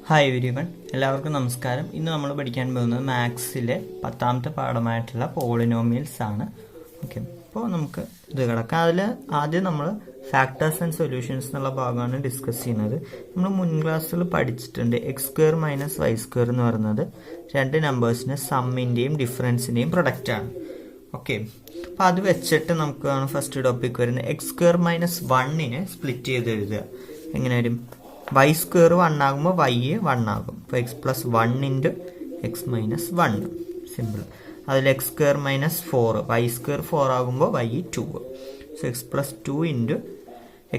Hi everyone, എല്ലാവർക്കും നമസ്കാരം. ഇന്ന് നമ്മൾ പഠിക്കാൻ പോകുന്നത് മാത്സിലെ 10ാമത്തെ പാഠമായിട്ടുള്ള പോളിനോമിയൽസ് ആണ്. ഓക്കെ, അപ്പോൾ നമുക്ക് ഇത് കിടക്കാം. അതിൽ ആദ്യം നമ്മൾ ഫാക്ടേഴ്സ് ആൻഡ് സൊല്യൂഷൻസ് എന്നുള്ള ഭാഗമാണ് ഡിസ്കസ് ചെയ്യുന്നത്. നമ്മൾ മുൻ ക്ലാസ്സിൽ പഠിച്ചിട്ടുണ്ട് x² - y² എന്ന് പറയുന്നത് രണ്ട് നമ്പേഴ്സിന് സമ്മിൻ്റെയും ഡിഫറൻസിൻ്റെയും പ്രൊഡക്റ്റാണ്. ഓക്കെ, അപ്പോൾ അത് വെച്ചിട്ട് നമുക്കാണ് ഫസ്റ്റ് ടോപ്പിക് വരുന്നത്. x² - 1നെ സ്പ്ലിറ്റ് ചെയ്ത് എഴുതുക. എങ്ങനെ വരും? y² 1 ആകുമ്പോൾ y 1 ആകും. അപ്പോൾ x + 1 × x - 1 സിമ്പിൾ. അതിൽ x² - 4 y² 4 ആകുമ്പോൾ y 2. So x + 2 ×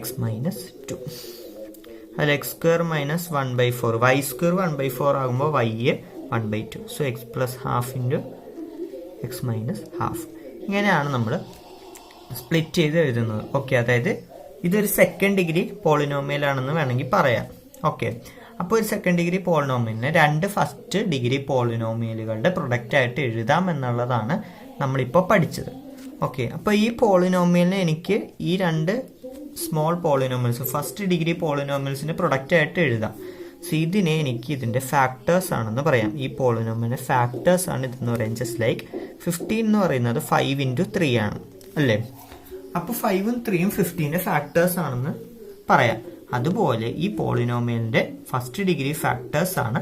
x - 2. അതിൽ x² - 1/4 y² 1/4 ആകുമ്പോൾ y 1/2. So x + ½ × x - ½. ഇങ്ങനെയാണ് നമ്മൾ സ്പ്ലിറ്റ് ചെയ്ത് എഴുതുന്നത്. ഓക്കെ, അതായത് ഇതൊരു സെക്കൻഡ് ഡിഗ്രി പോളിനോമിയൽ ആണെന്ന് വേണമെങ്കിൽ പറയാം. ഓക്കെ, അപ്പോൾ ഒരു സെക്കൻഡ് ഡിഗ്രി പോളിനോമിയലിനെ രണ്ട് ഫസ്റ്റ് ഡിഗ്രി പോളിനോമിയലുകളുടെ പ്രൊഡക്റ്റ് ആയിട്ട് എഴുതാം എന്നുള്ളതാണ് നമ്മളിപ്പോൾ പഠിച്ചത്. ഓക്കെ, അപ്പോൾ ഈ പോളിനോമിയലിനെ എനിക്ക് ഈ രണ്ട് സ്മോൾ പോളിനോമിയൽസ് ഫസ്റ്റ് ഡിഗ്രി പോളിനോമിയൽസിന്റെ പ്രൊഡക്റ്റ് ആയിട്ട് എഴുതാം. സോ ഇതിനെ എനിക്ക് ഇതിന്റെ ഫാക്ടേഴ്സ് ആണെന്ന് പറയാം. ഈ പോളിനോമിയലിന്റെ ഫാക്ടേഴ്സ് ആണ് ഇതെന്ന് പറയാം. ജസ്റ്റ് ലൈക്ക് 15 എന്ന് പറയുന്നത് 5 × 3 ആണ് അല്ലേ? അപ്പോൾ 5ഉം 3ഉം 15ന്റെ ഫാക്ടേഴ്സ് ആണെന്ന് പറയാം. അതുപോലെ ഈ പോളിനോമിയലിന്റെ ഫസ്റ്റ് ഡിഗ്രി ഫാക്ടേഴ്സ് ആണ്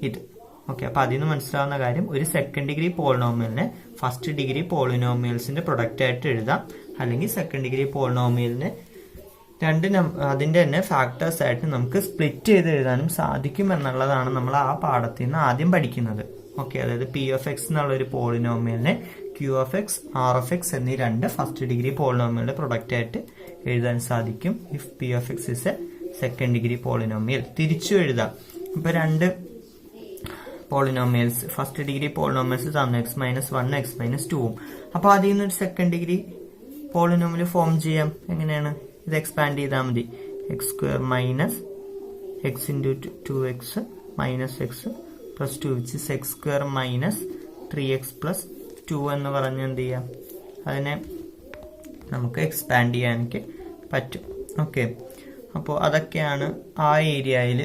ഇത്. ഓക്കെ, അപ്പോൾ അതിൽ നിന്ന് മനസ്സിലാവുന്ന കാര്യം, ഒരു സെക്കൻഡ് ഡിഗ്രി പോളിനോമിയലിനെ ഫസ്റ്റ് ഡിഗ്രി പോളിനോമിയൽസിന്റെ പ്രൊഡക്റ്റ് ആയിട്ട് എഴുതാം, അല്ലെങ്കിൽ സെക്കൻഡ് ഡിഗ്രി പോളിനോമിയലിനെ അതിന്റെ തന്നെ ഫാക്ടേഴ്സ് ആയിട്ട് നമുക്ക് സ്പ്ലിറ്റ് ചെയ്ത് എഴുതാനും സാധിക്കും എന്നുള്ളതാണ് നമ്മൾ ആ പാഠത്തിൽ നിന്ന് ആദ്യം പഠിക്കുന്നത്. ഓക്കെ, അതായത് p(x) എന്നുള്ള ഒരു പോളിനോമിയലിനെ q(x), r(x) എന്നീ രണ്ട് ഫസ്റ്റ് ഡിഗ്രി പോളിനോമിയലിന്റെ പ്രൊഡക്റ്റ് ആയിട്ട് എഴുതാൻ സാധിക്കും if p(x) is a second degree polynomial. തിരിച്ചു എഴുതാം. ഇപ്പൊ രണ്ട് പോളിനോമിയൽസ് ഫസ്റ്റ് ഡിഗ്രി പോളിനോമിയൽസ് തന്നു, x - 1 x - 2. അപ്പൊ അതിൽ നിന്ന് ഒരു സെക്കൻഡ് ഡിഗ്രി പോളിനോമിയൽ ഫോം ചെയ്യാം. എങ്ങനെയാണ്? ഇത് എക്സ്പാൻഡ് ചെയ്താൽ മതി. x² - x × 2x - x + 2 which is x² - 3x + 2 എന്ന് പറഞ്ഞ് എന്ത് ചെയ്യാം? അതിനെ നമുക്ക് എക്സ്പാൻഡ് ചെയ്യാനൊക്കെ പറ്റും. ഓക്കെ, അപ്പോൾ അതൊക്കെയാണ് ആ ഏരിയയിൽ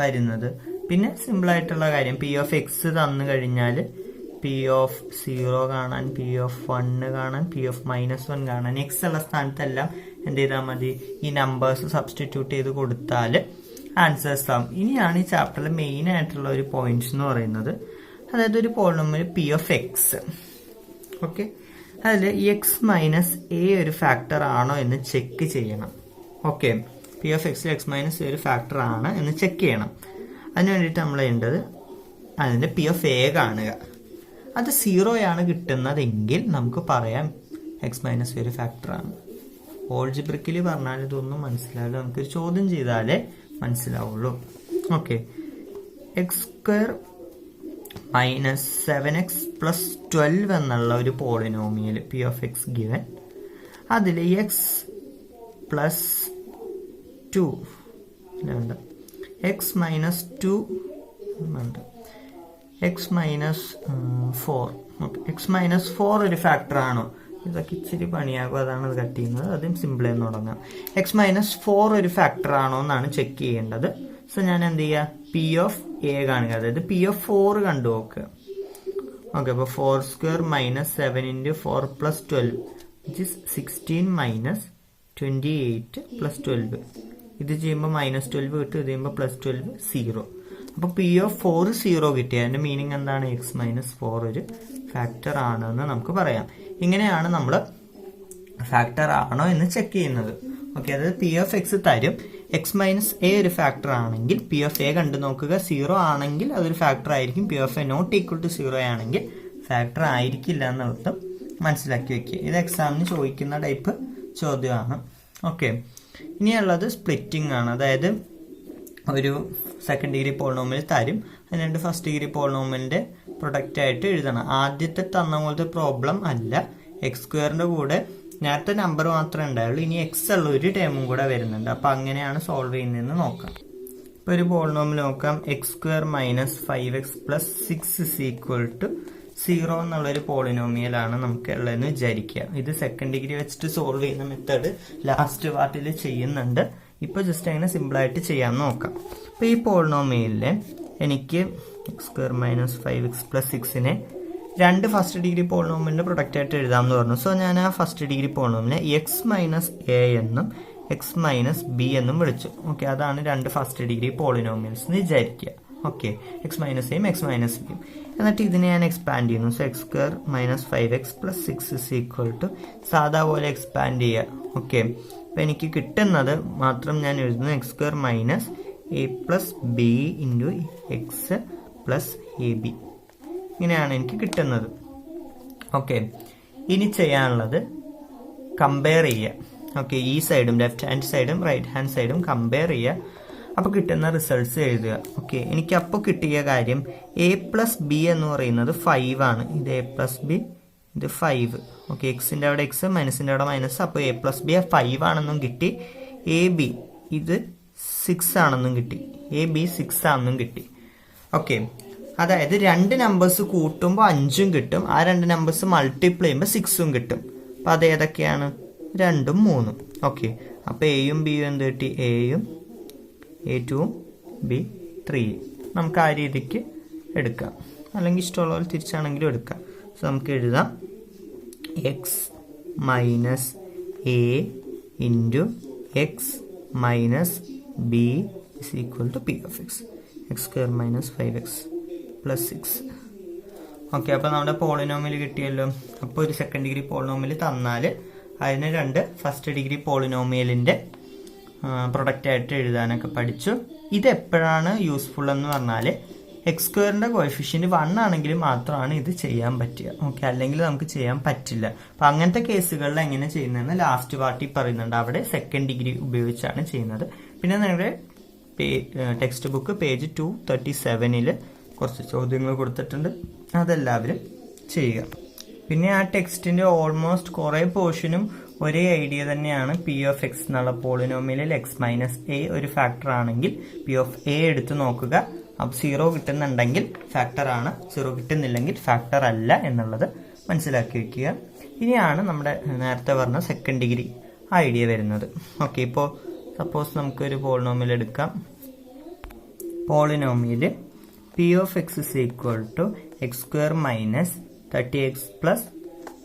വരുന്നത്. പിന്നെ സിമ്പിൾ ആയിട്ടുള്ള കാര്യം, p(x) തന്നു കഴിഞ്ഞാൽ p(0) കാണാൻ, p(1) കാണാൻ, p(-1) കാണാൻ, x ഉള്ള സ്ഥാനത്തെല്ലാം എന്ത് ചെയ്താൽ മതി? ഈ നമ്പേഴ്സ് സബ്സ്റ്റിറ്റ്യൂട്ട് ചെയ്ത് കൊടുത്താൽ ആൻസേഴ്സ് ആവും. ഇനിയാണ് ഈ ചാപ്റ്ററിൽ മെയിൻ ആയിട്ടുള്ള ഒരു പോയിന്റ്സ് എന്ന് പറയുന്നത്, അതായത് ഒരു പോളിനോമിയൽ p(x). ഓക്കെ, അതിൽ x - a ഒരു ഫാക്ടർ ആണോ എന്ന് ചെക്ക് ചെയ്യണം. ഓക്കെ, p(x) x - a ഒരു ഫാക്ടർ ആണ് എന്ന് ചെക്ക് ചെയ്യണം. അതിന് വേണ്ടിയിട്ട് നമ്മൾ ചെയ്യേണ്ടത് അതിന്റെ p(a) കാണുക. അത് 0 ആണ് കിട്ടുന്നതെങ്കിൽ നമുക്ക് പറയാം x - a ഒരു ഫാക്ടർ ആണ്. ഓൾജിബ്രിക്കലി പറഞ്ഞാൽ ഇതൊന്നും മനസ്സിലാവില്ല, നമുക്കൊരു ചോദ്യം ചെയ്താലേ മനസ്സിലാവുള്ളൂ. ഓക്കെ, x² - 7x + 12 എന്നുള്ള ഒരു പോളിനോമിയൽ p(x) ഗിവൻ, അതിൽ x + 2 x - 2 x - 4 x - 4 ഒരു ഫാക്ടർ ആണോ? ഇതൊക്കെ ഇച്ചിരി പണിയാകും, അതാണ് അത് കട്ട് ചെയ്യുന്നത്. അതും സിമ്പിൾ എന്ന് തുടങ്ങാം. x - 4 ഒരു ഫാക്ടർ ആണോ എന്നാണ് ചെക്ക് ചെയ്യേണ്ടത്. സോ ഞാൻ എന്ത് ചെയ്യുക? p(a) കാണുക, അതായത് p(4) കണ്ടു നോക്കുക. ഓക്കെ, അപ്പോൾ 4² - 7 × 4 + 12 which is 16 - 28 + 12. ഇത് ചെയ്യുമ്പോൾ -12 കിട്ടും, ഇത് ചെയ്യുമ്പോൾ +12 0. അപ്പോൾ p(4) 0 കിട്ടി. അതിന്റെ മീനിങ് എന്താണ്? x - 4 ഒരു ഫാക്ടർ ആണെന്ന് നമുക്ക് പറയാം. ഇങ്ങനെയാണ് നമ്മൾ ഫാക്ടർ ആണോ എന്ന് ചെക്ക് ചെയ്യുന്നത്. ഓക്കെ, അതായത് p(x) തരും, x - a ഒരു ഫാക്ടർ ആണെങ്കിൽ p(a) കണ്ടു നോക്കുക. 0 ആണെങ്കിൽ അതൊരു ഫാക്ടർ ആയിരിക്കും, p(not = 0) ആണെങ്കിൽ ഫാക്ടർ ആയിരിക്കില്ല എന്നുള്ളത് മനസ്സിലാക്കി വെക്കുക. ഇത് എക്സാമിന് ചോദിക്കുന്ന ടൈപ്പ് ചോദ്യമാണ്. ഓക്കെ, ഇനിയുള്ളത് സ്പ്ലിറ്റിംഗ് ആണ്. അതായത് ഒരു സെക്കൻഡ് ഡിഗ്രി പോളിനോമിയൽ തരും, അതിന് രണ്ട് ഫസ്റ്റ് ഡിഗ്രി പോളിനോമിയലിന്റെ പ്രൊഡക്റ്റ് ആയിട്ട് എഴുതണം. ആദ്യത്തെ തന്ന പോലത്തെ പ്രോബ്ലം അല്ല. x² കൂടെ നേരത്തെ നമ്പർ മാത്രമേ ഉണ്ടായുള്ളൂ, ഇനി x ഉള്ള ഒരു ടേമും കൂടെ വരുന്നുണ്ട്. അപ്പൊ അങ്ങനെയാണ് സോൾവ് ചെയ്യുന്നതെന്ന് നോക്കാം. ഇപ്പൊ ഒരു പോളിനോമിയൽ നോക്കാം. x² - 5x + 6 = 0 എന്നുള്ളൊരു പോളിനോമിയൽ ആണ് നമുക്ക് ഉള്ളതെന്ന് വിചാരിക്കുക. ഇത് സെക്കൻഡ് ഡിഗ്രി വെച്ചിട്ട് സോൾവ് ചെയ്യുന്ന മെത്തേഡ് ലാസ്റ്റ് പാർട്ടിൽ ചെയ്യുന്നുണ്ട്. ഇപ്പൊ ജസ്റ്റ് അങ്ങനെ സിമ്പിൾ ആയിട്ട് ചെയ്യാൻ നോക്കാം. അപ്പൊ ഈ പോളിനോമിയലിലെ എനിക്ക് X square minus 5x plus 6നെ രണ്ട് ഫസ്റ്റ് ഡിഗ്രി പോളിനോമിയലിന്റെ പ്രൊഡക്റ്റ് ആയിട്ട് എഴുതാമെന്ന് പറഞ്ഞു. സോ ഞാൻ ആ ഫസ്റ്റ് ഡിഗ്രി പോളിനോമിനെ എക്സ് മൈനസ് എ എന്നും എക്സ് മൈനസ് ബി എന്നും വിളിച്ചു. ഓക്കെ, അതാണ് രണ്ട് ഫസ്റ്റ് ഡിഗ്രി പോളിനോമിയൽസ് എന്ന് വിചാരിക്കുക. ഓക്കെ, എക്സ് മൈനസ് എയും എക്സ് മൈനസ് ബിയും. എന്നിട്ട് ഇതിനെ ഞാൻ എക്സ്പാൻഡ് ചെയ്യുന്നു. So x square minus 5x plus 6 is equal to സാധാ പോലെ എക്സ്പാൻഡ് ചെയ്യുക. ഓക്കെ, അപ്പൊ എനിക്ക് കിട്ടുന്നത് മാത്രം ഞാൻ എഴുതുന്നു X square minus A plus B into X plus A B. ഇങ്ങനെയാണ് എനിക്ക് കിട്ടുന്നത്. ഓക്കെ, ഇനി ചെയ്യാനുള്ളത് കമ്പയർ ചെയ്യുക. ഓക്കെ, ഈ സൈഡും ലെഫ്റ്റ് ഹാൻഡ് സൈഡും റൈറ്റ് ഹാൻഡ് സൈഡും കമ്പയർ ചെയ്യുക. അപ്പോൾ കിട്ടുന്ന റിസൾട്ട്സ് എഴുതുക. ഓക്കെ, എനിക്ക് അപ്പോൾ കിട്ടിയ കാര്യം എ പ്ലസ് ബി എന്ന് പറയുന്നത് 5 ആണ്. ഇത് എ പ്ലസ് ബി, ഇത് 5. ഓക്കെ, എക്സിൻ്റെ അവിടെ എക്സ്, മൈനസിൻ്റെ അവിടെ മൈനസ്. അപ്പോൾ എ പ്ലസ് ബി 5 ആണെന്നും കിട്ടി. എ ബി ഇത് 6 ആണെന്നും കിട്ടി. എ ബി 6 ആണെന്നും കിട്ടി. ഓക്കെ, അതായത് രണ്ട് നമ്പേഴ്സ് കൂട്ടുമ്പോൾ 5ഉം കിട്ടും, ആ രണ്ട് നമ്പേഴ്സ് മൾട്ടിപ്ലൈ ചെയ്യുമ്പോൾ 6ഉം കിട്ടും. അപ്പം അത് ഏതൊക്കെയാണ്? 2ഉം 3ഉം. ഓക്കെ, അപ്പോൾ എയും ബിയും എന്ത് കിട്ടി? എയും A2ഉം B3. നമുക്ക് ആ രീതിക്ക് എടുക്കാം, അല്ലെങ്കിൽ ഇഷ്ടമുള്ള പോലെ തിരിച്ചാണെങ്കിലും എടുക്കാം. സോ നമുക്ക് എഴുതാം x minus a into x minus b is equal to p of x. X square minus 5x plus 6. Okay, അപ്പോൾ നമ്മുടെ പോളിനോമിയൽ കിട്ടിയല്ലോ. അപ്പോൾ ഒരു സെക്കൻഡ് ഡിഗ്രി പോളിനോമിയൽ തന്നാൽ അതിന് രണ്ട് ഫസ്റ്റ് ഡിഗ്രി പോളിനോമിയലിൻ്റെ പ്രൊഡക്റ്റ് ആയിട്ട് എഴുതാനൊക്കെ പഠിച്ചു. ഇത് എപ്പോഴാണ് യൂസ്ഫുൾ എന്ന് പറഞ്ഞാൽ എക്സ് സ്ക്വയറിൻ്റെ കോഎഫിഷ്യൻറ്റ് 1 ആണെങ്കിൽ മാത്രമാണ് ഇത് ചെയ്യാൻ പറ്റുക. ഓക്കെ, അല്ലെങ്കിൽ നമുക്ക് ചെയ്യാൻ പറ്റില്ല. അപ്പം അങ്ങനത്തെ കേസുകളിൽ എങ്ങനെ ചെയ്യുന്നതെന്ന് ലാസ്റ്റ് പാർട്ടിൽ പറയുന്നുണ്ട്. അവിടെ സെക്കൻഡ് ഡിഗ്രി ഉപയോഗിച്ചാണ് ചെയ്യുന്നത്. പിന്നെ നിങ്ങളുടെ ടെക്സ്റ്റ് ബുക്ക് പേജ് 237 കുറച്ച് ചോദ്യങ്ങൾ കൊടുത്തിട്ടുണ്ട്, അതെല്ലാവരും ചെയ്യുക. പിന്നെ ആ ടെക്സ്റ്റിൻ്റെ ഓൾമോസ്റ്റ് കുറേ പോർഷനും ഒരേ ഐഡിയ തന്നെയാണ്. പി ഓഫ് എക്സ് എന്നുള്ള പോളിനോമിയലിൽ എക്സ് മൈനസ് എ ഒരു ഫാക്ടർ ആണെങ്കിൽ പി ഓഫ് എ എടുത്ത് നോക്കുക. അപ്പോൾ 0 കിട്ടുന്നുണ്ടെങ്കിൽ ഫാക്ടർ ആണ്, 0 കിട്ടുന്നില്ലെങ്കിൽ ഫാക്ടർ അല്ല എന്നുള്ളത് മനസ്സിലാക്കി വെക്കുക. ഇനിയാണ് നമ്മുടെ നേരത്തെ പറഞ്ഞ സെക്കൻഡ് ഡിഗ്രി ഐഡിയ വരുന്നത്. ഓക്കെ, ഇപ്പോൾ സപ്പോസ് നമുക്കൊരു പോളിനോമിയൽ എടുക്കാം. Polynomial p of x is equal to x square minus 30x plus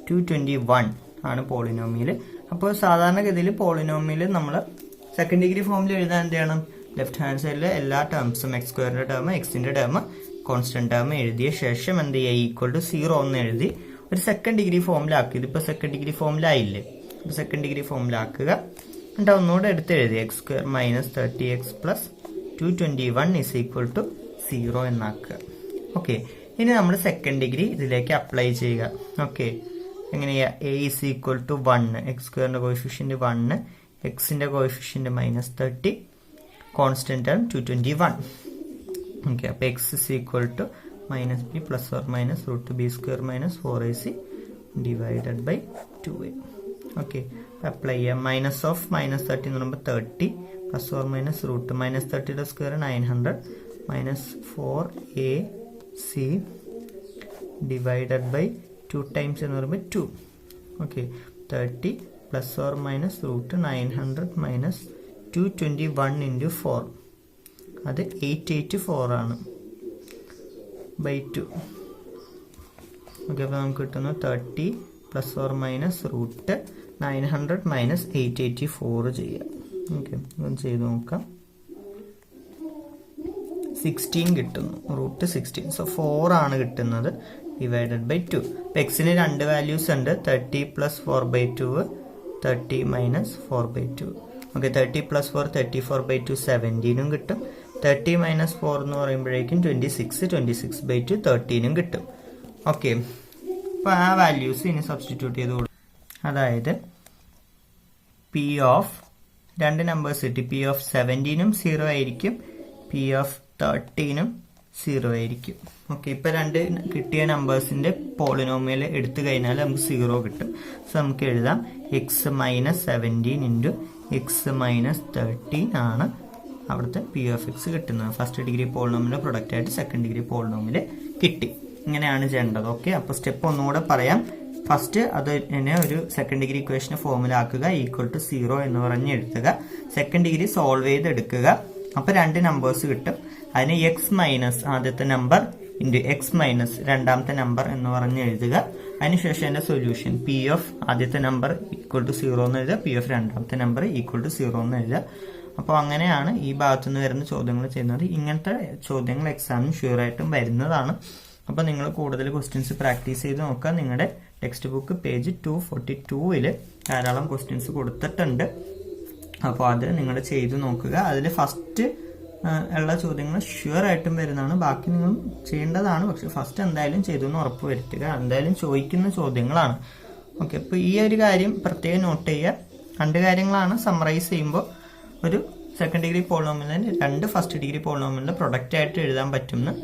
221 ആണ് പോളിനോമിയൽ. അപ്പോൾ സാധാരണഗതിയിൽ പോളിനോമിയൽ നമ്മൾ സെക്കൻഡ് ഡിഗ്രി ഫോമിൽ എഴുതാൻ എന്ത് ചെയ്യണം? ലെഫ്റ്റ് ഹാൻഡ് സൈഡിലെ എല്ലാ ടേംസും എക്സ് സ്ക്വയറിൻ്റെ ടേം, എക്സിൻ്റെ ടേം, കോൺസ്റ്റന്റ് ടേം എഴുതിയ ശേഷം എന്ത് ചെയ്യുക? ഈക്വൽ ടു 0 എന്ന് എഴുതി ഒരു സെക്കൻഡ് ഡിഗ്രി ഫോമിലാക്കുക. ഇതിപ്പോൾ സെക്കൻഡ് ഡിഗ്രി ഫോമിലായില്ലേ? അപ്പോൾ സെക്കൻഡ് ഡിഗ്രി ഫോമിലാക്കുക. എന്നിട്ട് ഒന്നുകൂടെ എടുത്ത് എഴുതി X square minus 30x plus 221 is equal to 0 എന്നാക്കുക. ഓക്കെ, ഇനി നമ്മൾ സെക്കൻഡ് ഡിഗ്രി ഇതിലേക്ക് അപ്ലൈ ചെയ്യുക. ഓക്കെ, എങ്ങനെയാ? A is equal to 1, X സ്ക്വയറിൻ്റെ കോഎഫിഷ്യൻറ്റ് 1, എക്സിൻ്റെ coefficient minus 30, constant term 221. Okay, അപ്പോൾ X is equal to minus B plus or minus root B square minus 4ac divided by 2a. Okay, apply ചെയ്യാം. Minus of minus 30 എന്ന് പറയുമ്പോൾ 30 plus or minus root minus 30യുടെ square 900 minus 4ac divided by 2 times എന്ന് പറയുമ്പോൾ 2. Okay, 30 plus or minus root 900 minus 221 into 4, അത് 884 ആണ് by 2. Okay, അപ്പോൾ നമുക്ക് കിട്ടുന്നു 30 plus or minus root 900 minus 884 ചെയ്യാം. ഓക്കെ, ഒന്ന് ചെയ്ത് നോക്കാം. 16 കിട്ടുന്നു, റൂട്ട് 16. സോ 4 ആണ് കിട്ടുന്നത് ഡിവൈഡഡ് ബൈ 2. അപ്പോൾ എക്സിന് രണ്ട് വാല്യൂസ് ഉണ്ട്, 30 പ്ലസ് 4/2, 30 മൈനസ് 4/2. ഓക്കെ, 30 പ്ലസ് 4 34/2 17ഉം കിട്ടും. 30 മൈനസ് 4 എന്ന് പറയുമ്പോഴേക്കും 26, 26/2 13ഉം കിട്ടും. ഓക്കെ, അപ്പോൾ ആ വാല്യൂസ് ഇനി സബ്സ്റ്റിറ്റ്യൂട്ട് ചെയ്ത് കൊടുക്കും. അതായത് പി ഓഫ് രണ്ട് നമ്പേഴ്സ് കിട്ടി. പി ഓഫ് 17ഉം 0 ആയിരിക്കും, പി ഓഫ് 13ഉം 0 ആയിരിക്കും. ഓക്കെ, ഇപ്പോൾ രണ്ട് കിട്ടിയ നമ്പേഴ്സിൻ്റെ പോളിനോമിയൽ എടുത്തു കഴിഞ്ഞാൽ നമുക്ക് 0 കിട്ടും. സോ നമുക്ക് എഴുതാം x minus 17 into x minus 13 ആണ് അവിടുത്തെ പി ഓഫ് എക്സ് കിട്ടുന്നത്. ഫസ്റ്റ് ഡിഗ്രി പോളിനോമിയലിൻ്റെ പ്രൊഡക്റ്റ് ആയിട്ട് സെക്കൻഡ് ഡിഗ്രി പോളിനോമിയൽ കിട്ടി. ഇങ്ങനെയാണ് ചെയ്യേണ്ടത്. ഓക്കെ, അപ്പോൾ സ്റ്റെപ്പ് ഒന്നുകൂടെ പറയാം. ഫസ്റ്റ് അത് തന്നെ ഒരു സെക്കൻഡ് ഡിഗ്രി ഇക്വേഷന് ഫോമിലാക്കുക, ഈക്വൽ ടു 0 എന്ന് പറഞ്ഞ് എഴുതുക. സെക്കൻഡ് ഡിഗ്രി സോൾവ് ചെയ്ത് എടുക്കുക. അപ്പോൾ രണ്ട് നമ്പേഴ്സ് കിട്ടും. അതിന് എക്സ് മൈനസ് ആദ്യത്തെ നമ്പർ ഇൻറ്റു എക്സ് മൈനസ് രണ്ടാമത്തെ നമ്പർ എന്ന് പറഞ്ഞ് എഴുതുക. അതിനുശേഷം അതിന്റെ സൊല്യൂഷൻ പി ഓഫ് ആദ്യത്തെ നമ്പർ ഈക്വൽ ടു 0 എന്ന് എഴുതുക, പി ഓഫ് രണ്ടാമത്തെ നമ്പർ ഈക്വൽ ടു 0 എന്ന് എഴുതുക. അപ്പോൾ അങ്ങനെയാണ് ഈ ഭാഗത്തു നിന്ന് വരുന്ന ചോദ്യങ്ങൾ ചെയ്യുന്നത്. ഇങ്ങനത്തെ ചോദ്യങ്ങൾ എക്സാമിന് ഷുവർ ആയിട്ടും വരുന്നതാണ്. അപ്പോൾ നിങ്ങൾ കൂടുതൽ ക്വസ്റ്റ്യൻസ് പ്രാക്ടീസ് ചെയ്ത് നോക്കുക. നിങ്ങളുടെ ടെക്സ്റ്റ് ബുക്ക് പേജ് 242 ധാരാളം ക്വസ്റ്റ്യൻസ് കൊടുത്തിട്ടുണ്ട്. അപ്പോൾ അത് നിങ്ങൾ ചെയ്ത് നോക്കുക. അതിൽ ഫസ്റ്റ് ഉള്ള ചോദ്യങ്ങൾ ഷുവർ ആയിട്ടും വരുന്നതാണ്. ബാക്കി നിങ്ങൾ ചെയ്യേണ്ടതാണ്. പക്ഷെ ഫസ്റ്റ് എന്തായാലും ചെയ്തു എന്ന് ഉറപ്പ് വരുത്തുക. എന്തായാലും ചോദിക്കുന്ന ചോദ്യങ്ങളാണ്. ഓക്കെ, അപ്പോൾ ഈ ഒരു കാര്യം പ്രത്യേകം നോട്ട് ചെയ്യുക. 2 കാര്യങ്ങളാണ് സമ്മറൈസ് ചെയ്യുമ്പോൾ. ഒരു സെക്കൻഡ് ഡിഗ്രി പോളിനോമിയലിന് 2 ഫസ്റ്റ് ഡിഗ്രി പോളിനോമിയലിന്റെ പ്രൊഡക്റ്റ് ആയിട്ട് എഴുതാൻ പറ്റുമെന്ന്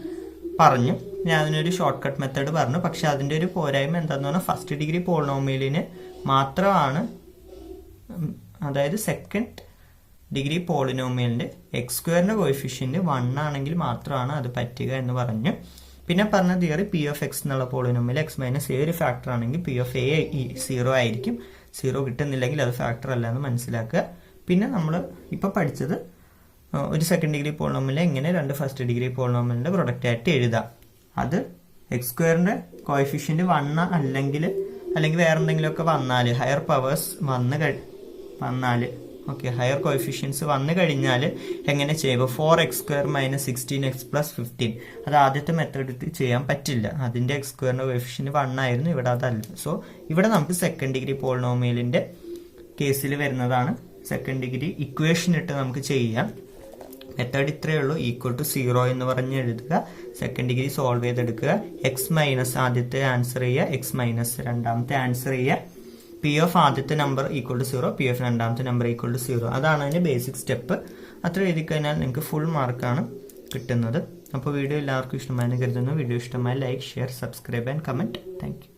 പറഞ്ഞു. ഞാൻ അതിനൊരു ഷോർട്ട് കട്ട് മെത്തേഡ് പറഞ്ഞു. പക്ഷെ അതിന്റെ ഒരു പോരായ്മ എന്താന്ന് പറഞ്ഞാൽ ഫസ്റ്റ് ഡിഗ്രി പോളിനോമിയലിന് മാത്രമാണ്, അതായത് സെക്കൻഡ് ഡിഗ്രി പോളിനോമിയലിന്റെ എക്സ് സ്ക്വയറിന്റെ കോഎഫിഷ്യന്റ് 1 ആണെങ്കിൽ മാത്രമാണ് അത് പറ്റുക എന്ന് പറഞ്ഞു. പിന്നെ പറഞ്ഞ തിയറി പി ഓഫ് എക്സ് എന്നുള്ള പോളിനോമിയൽ എക്സ് മൈനസ് എ ഒരു ഫാക്ടർ ആണെങ്കിൽ പി ഓഫ് എ 0 ആയിരിക്കും. 0 കിട്ടുന്നില്ലെങ്കിൽ അത് ഫാക്ടർ അല്ല എന്ന് മനസ്സിലാക്കുക. പിന്നെ നമ്മൾ ഇപ്പൊ പഠിച്ചത് ഒരു സെക്കൻഡ് ഡിഗ്രി പോളിനോമിയൽ എങ്ങനെ 2 ഫസ്റ്റ് ഡിഗ്രി പോളിനോമിയലിന്റെ പ്രൊഡക്റ്റ് ആയിട്ട് എഴുതാം. അത് എക്സ് സ്ക്വയറിന്റെ കോഎഫിഷ്യന്റ് 1 അല്ലെങ്കിൽ വേറെ എന്തെങ്കിലുമൊക്കെ വന്നാൽ, ഹയർ പവേഴ്സ് വന്നാൽ, ഓക്കെ, ഹയർ കോഎഫിഷ്യൻസ് വന്നു കഴിഞ്ഞാൽ എങ്ങനെ ചെയ്യുക? 4x² - 16x + 15. അത് ആദ്യത്തെ മെത്തേഡ് ചെയ്യാൻ പറ്റില്ല. അതിന്റെ എക്സ് സ്ക്വയറിന്റെ കോഎഫിഷ്യന്റ് 1 ആയിരുന്നു, ഇവിടെ അതല്ല. സോ ഇവിടെ നമുക്ക് സെക്കൻഡ് ഡിഗ്രി പോളിനോമിയലിന്റെ കേസിൽ വരുന്നതാണ്. സെക്കൻഡ് ഡിഗ്രി ഇക്വേഷൻ ഇട്ട് നമുക്ക് ചെയ്യാം. മെത്തേഡ് ഇത്രയേ ഉള്ളൂ. ഈക്വൽ ടു 0 എന്ന് പറഞ്ഞ് എഴുതുക. സെക്കൻഡ് ഡിഗ്രി സോൾവ് ചെയ്തെടുക്കുക. എക്സ് മൈനസ് ആദ്യത്തെ ആൻസർ ചെയ്യുക, എക്സ് മൈനസ് രണ്ടാമത്തെ ആൻസർ ചെയ്യുക. പി ഓഫ് ആദ്യത്തെ number equal to 0, p of രണ്ടാമത്തെ നമ്പർ ഈക്വൽ ടു 0. അതാണ് അതിന്റെ ബേസിക് സ്റ്റെപ്പ്. അത്ര എഴുതി കഴിഞ്ഞാൽ നിങ്ങൾക്ക് ഫുൾ മാർക്കാണ് കിട്ടുന്നത്. അപ്പോൾ വീഡിയോ എല്ലാവർക്കും ഇഷ്ടമായെന്ന് കരുതുന്നു. വീഡിയോ ഇഷ്ടമായി like, share, subscribe and comment. Thank you.